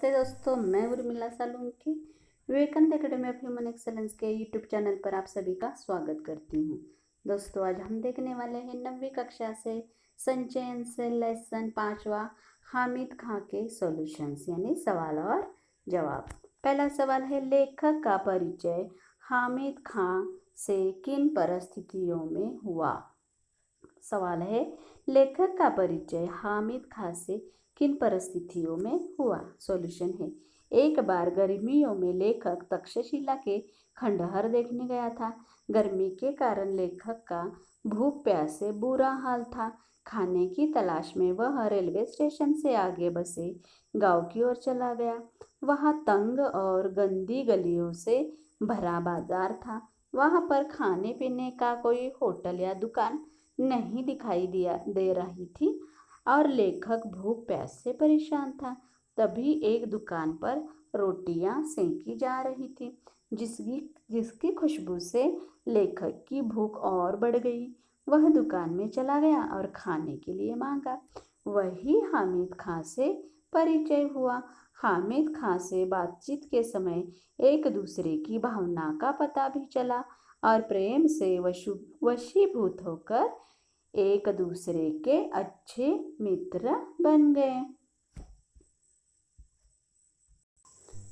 नमस्ते दोस्तों, मैं Urmila Salunke Vivekananda academy of human excellence के यूट्यूब चैनल पर आप सभी का स्वागत करती हूँ। दोस्तों, आज हम देखने वाले हैं 9वीं कक्षा से संचयन से लेसन 5वां हामिद खां के सॉल्यूशंस यानी सवाल और जवाब। पहला सवाल है, लेखक का परिचय हामिद खां से किन परिस्थितियों में हुआ। सवाल है, लेखक का परिचय हामिद खां से किन परिस्थितियों में हुआ। सॉल्यूशन है, एक बार गर्मियों में लेखक तक्षशिला के खंडहर देखने गया था। गर्मी के कारण लेखक का भूख प्यास से बुरा हाल था। खाने की तलाश में वह रेलवे स्टेशन से आगे बसे गांव की ओर चला गया। वहां तंग और गंदी गलियों से भरा बाजार था। वहां पर खाने पीने का कोई होटल या दुकान नहीं दिखाई दे रही थी और लेखक भूख प्यास से परेशान था। तभी एक दुकान पर रोटियां सेंकी जा रही थी, जिसकी खुशबू से लेखक की भूख और बढ़ गई। वह दुकान में चला गया और खाने के लिए मांगा। वही हामिद खां से परिचय हुआ। हामिद खां से बातचीत के समय एक दूसरे की भावना का पता भी चला और प्रेम से वशीभूत होकर एक दूसरे के अच्छे मित्र बन गए।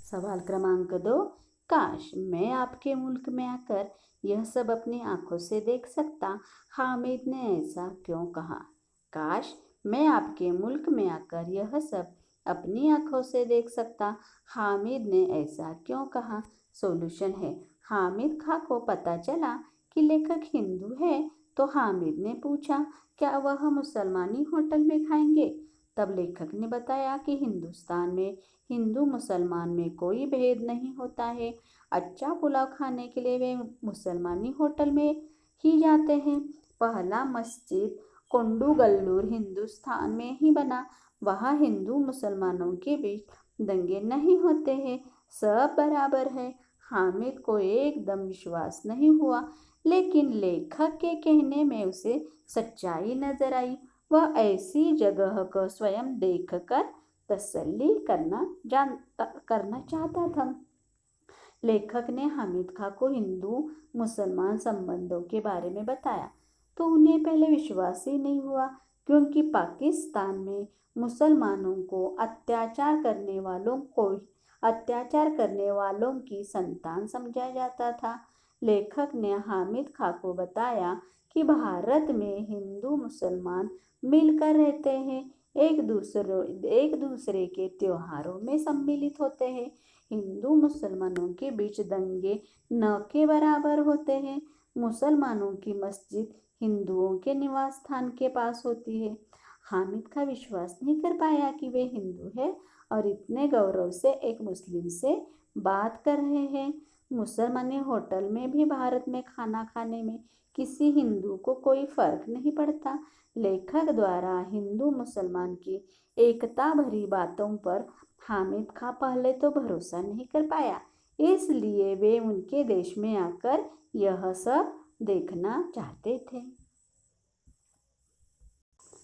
सवाल क्रमांक 2, काश मैं आपके मुल्क में आकर यह सब अपनी आंखों से देख सकता, हामिद ने ऐसा क्यों कहा। काश मैं आपके मुल्क में आकर यह सब अपनी आंखों से देख सकता, हामिद ने ऐसा क्यों कहा। सॉल्यूशन है, हामिद खां को पता चला कि लेखक हिंदू है तो हामिद ने पूछा, क्या वह मुसलमानी होटल में खाएंगे। तब लेखक ने बताया कि हिंदुस्तान में हिंदू मुसलमान में कोई भेद नहीं होता है। अच्छा पुलाव खाने के लिए वे मुसलमानी होटल में ही जाते हैं। पहला मस्जिद कोंडूगल्लूर हिंदुस्तान में ही बना। वहाँ हिंदू मुसलमानों के बीच दंगे नहीं होते हैं, सब बराबर है। हामिद को एकदम विश्वास नहीं हुआ, लेकिन लेखक के कहने में उसे सच्चाई नजर आई। वह ऐसी जगह को स्वयं देखकर तसल्ली करना चाहता था। लेखक ने हामिद खां को हिंदू मुसलमान संबंधों के बारे में बताया तो उन्हें पहले विश्वास ही नहीं हुआ, क्योंकि पाकिस्तान में मुसलमानों को अत्याचार करने वालों की संतान समझा जाता था। लेखक ने हामिद खां को बताया कि भारत में हिंदू मुसलमान मिलकर रहते हैं, एक दूसरे के त्योहारों में सम्मिलित होते हैं। हिंदू मुसलमानों के बीच दंगे न के बराबर होते हैं। मुसलमानों की मस्जिद हिंदुओं के निवास स्थान के पास होती है। हामिद खां विश्वास नहीं कर पाया कि वे हिंदू है और इतने गौरव से एक मुस्लिम से बात कर रहे हैं। मुसलमानी होटल में भी भारत में खाना खाने में किसी हिंदू को कोई फर्क नहीं पड़ता। लेखक द्वारा हिंदू मुसलमान की एकता भरी बातों पर हामिद खां पहले तो भरोसा नहीं कर पाया, इसलिए वे उनके देश में आकर यह सब देखना चाहते थे।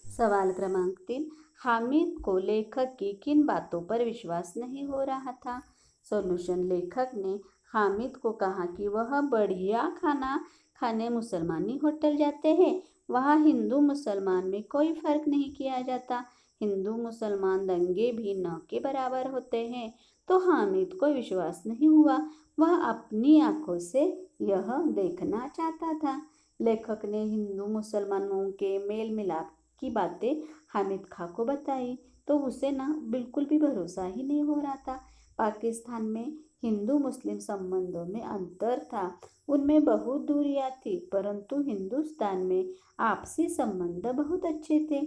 सवाल क्रमांक 3, हामिद को लेखक की किन बातों पर विश्वास नहीं हो रहा था। सॉल्यूशन, लेखक ने हामिद को कहा कि वह बढ़िया खाना खाने मुसलमानी होटल जाते हैं। वहाँ हिंदू मुसलमान में कोई फर्क नहीं किया जाता। हिंदू मुसलमान दंगे भी न के बराबर होते हैं। तो हामिद को विश्वास नहीं हुआ, वह अपनी आंखों से यह देखना चाहता था। लेखक ने हिंदू मुसलमानों के मेल मिलाप की बातें हामिद खां को बताई तो उसे बिल्कुल भी भरोसा ही नहीं हो रहा था। पाकिस्तान में हिंदू मुस्लिम संबंधों में अंतर था, उनमें बहुत दूरियां थी, परंतु हिंदुस्तान में आपसी संबंध बहुत अच्छे थे।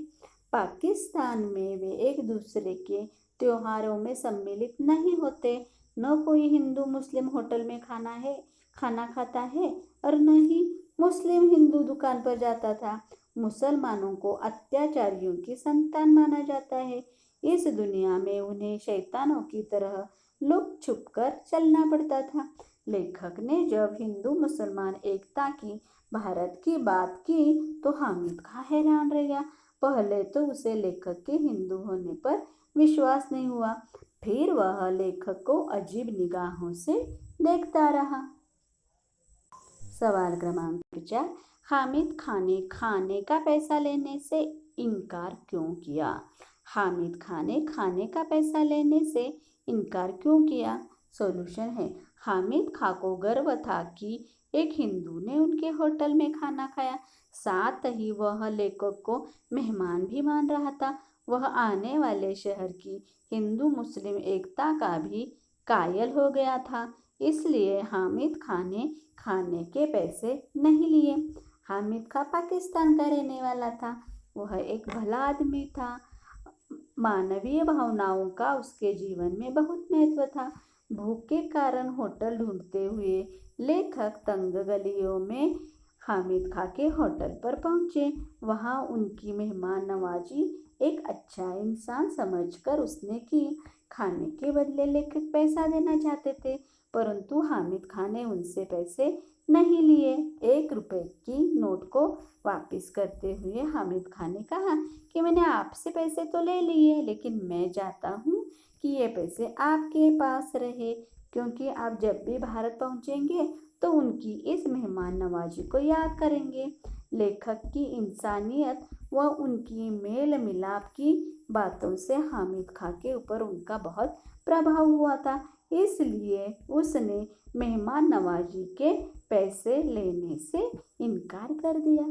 पाकिस्तान में वे एक दूसरे के त्योहारों में सम्मिलित नहीं होते। न कोई हिंदू मुस्लिम होटल में खाना खाता है और न ही मुस्लिम हिंदू दुकान पर जाता था। मुसलमानों को अत्याचारियों की संतान माना जाता है। इस दुनिया में उन्हें शैतानों की तरह लुक छुप कर चलना पड़ता था। लेखक ने जब हिंदू मुसलमान एकता की भारत की बात की तो हामिद खां हैरान रह गया। पहले तो उसे लेखक के हिंदू होने पर विश्वास नहीं हुआ, फिर वह लेखक को अजीब निगाहों से देखता रहा। सवाल क्रमांक 4, हामिद खान ने खाने का पैसा लेने से इनकार क्यों किया? हामिद खान ने खाने का पैसा लेने से इनकार क्यों किया? सॉल्यूशन है, हामिद खां को गर्व था कि एक हिंदू ने उनके होटल में खाना खाया। साथ ही वह लेखक को मेहमान भी मान रहा था। वह आने वाले शहर की हिंदू मुस्लिम एकता का भी कायल हो गया था। इसलिए हामिद खान ने खाने के पैसे नहीं लिए। हामिद खां पाकिस्तान का रहने वाला था। वह एक भला आदमी था। मानवीय भावनाओं का उसके जीवन में बहुत महत्व था। भूख के कारण होटल ढूंढते हुए लेखक तंग गलियों में हामिद खां के होटल पर पहुंचे। वहां उनकी मेहमान नवाजी एक अच्छा इंसान समझकर उसने की। खाने के बदले लेखक पैसा देना चाहते थे, परंतु हामिद खां ने उनसे पैसे नहीं लिए। 1 रुपए की नोट को वापस करते हुए हामिद खां ने कहा कि मैंने आपसे पैसे तो ले लिए, लेकिन मैं चाहता हूँ कि ये पैसे आपके पास रहे, क्योंकि आप जब भी भारत पहुँचेंगे तो उनकी इस मेहमान नवाजी को याद करेंगे। लेखक की इंसानियत व उनकी मेल मिलाप की बातों से हामिद खां के ऊपर उनका बहुत प्रभाव हुआ था। इसलिए उसने मेहमान नवाजी के पैसे लेने से इनकार कर दिया।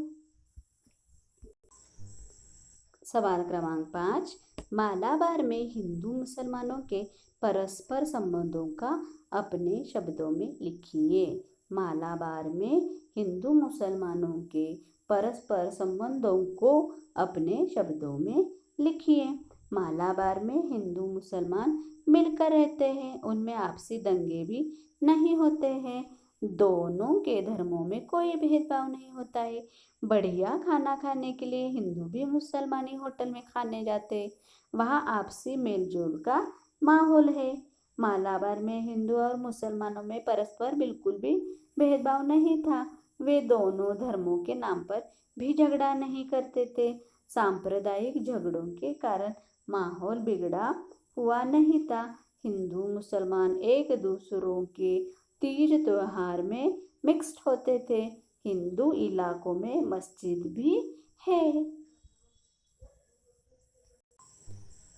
सवाल क्रमांक 5, मालाबार में हिंदू मुसलमानों के परस्पर संबंधों का अपने शब्दों में लिखिए। मालाबार में हिंदू मुसलमानों के परस्पर संबंधों को अपने शब्दों में लिखिए। मालाबार में हिंदू मुसलमान मिलकर रहते हैं। उनमें आपसी दंगे भी नहीं होते हैं। दोनों के धर्मों में कोई भेदभाव नहीं होता है। बढ़िया खाना खाने के लिए हिंदू भी मुसलमानी होटल में खाने जाते। वहाँ आपसी मेलजोल का माहौल है। मालाबार में हिंदू और मुसलमानों में परस्पर बिल्कुल भी भेदभाव नहीं था। वे दोनों धर्मों के नाम पर भी झगड़ा नहीं करते थे। सांप्रदायिक झगड़ों के कारण माहौल बिगड़ा हुआ नहीं था। हिंदू मुसलमान एक दूसरों के तीज त्योहार में मिक्स्ड होते थे। हिंदू इलाकों में मस्जिद भी है।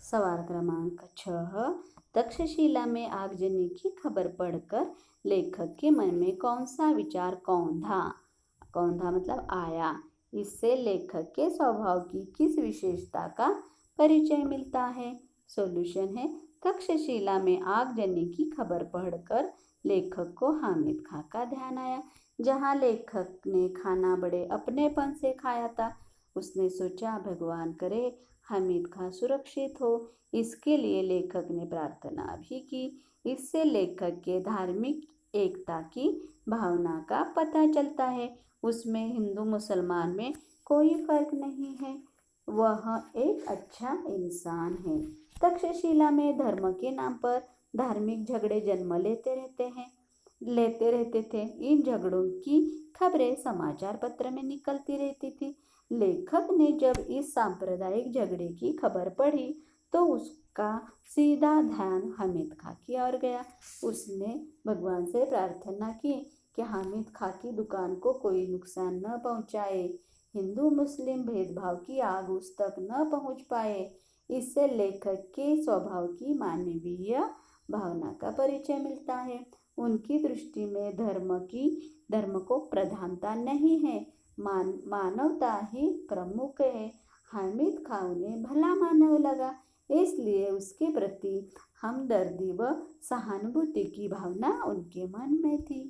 सवाल क्रमांक 6, तक्षशिला में आगजनी की खबर पढ़कर लेखक के मन में कौन सा विचार कौंधा मतलब आया? इससे लेखक के स्वभाव की किस विशेषता का परिचय मिलता है? सॉल्यूशन है, तक्षशिला में आगजनी की खबर पढ़कर लेखक को हामिद खां का ध्यान आया। जहाँ लेखक ने खाना बड़े अपनेपन से खाया था, उसने सोचा भगवान करे हामिद खां सुरक्षित हो। इसके लिए लेखक ने प्रार्थना भी की। इससे लेखक के धार्मिक एकता की भावना का पता चलता है। उसमें हिंदू मुसलमान में कोई फर्क नहीं है। वह एक अच्छा इंसान है। तक्षशिला में धर्म के नाम पर धार्मिक झगड़े जन्म लेते रहते थे। इन झगड़ों की खबरें समाचार पत्र में निकलती रहती थी। लेखक ने जब इस सांप्रदायिक झगड़े की खबर पढ़ी तो उसका सीधा ध्यान हामिद खां की ओर गया। उसने भगवान से प्रार्थना की कि हामिद खां की दुकान को कोई नुकसान न पहुंचाए। हिंदू मुस्लिम भेदभाव की आग उस तक न पहुंच पाए। इससे लेखक के स्वभाव की मानवीय भावना का परिचय मिलता है। उनकी दृष्टि में धर्म को प्रधानता नहीं है, मानवता ही प्रमुख है। हामिद खां उन्हें भला मानव लगा, इसलिए उसके प्रति हमदर्दी व सहानुभूति की भावना उनके मन में थी।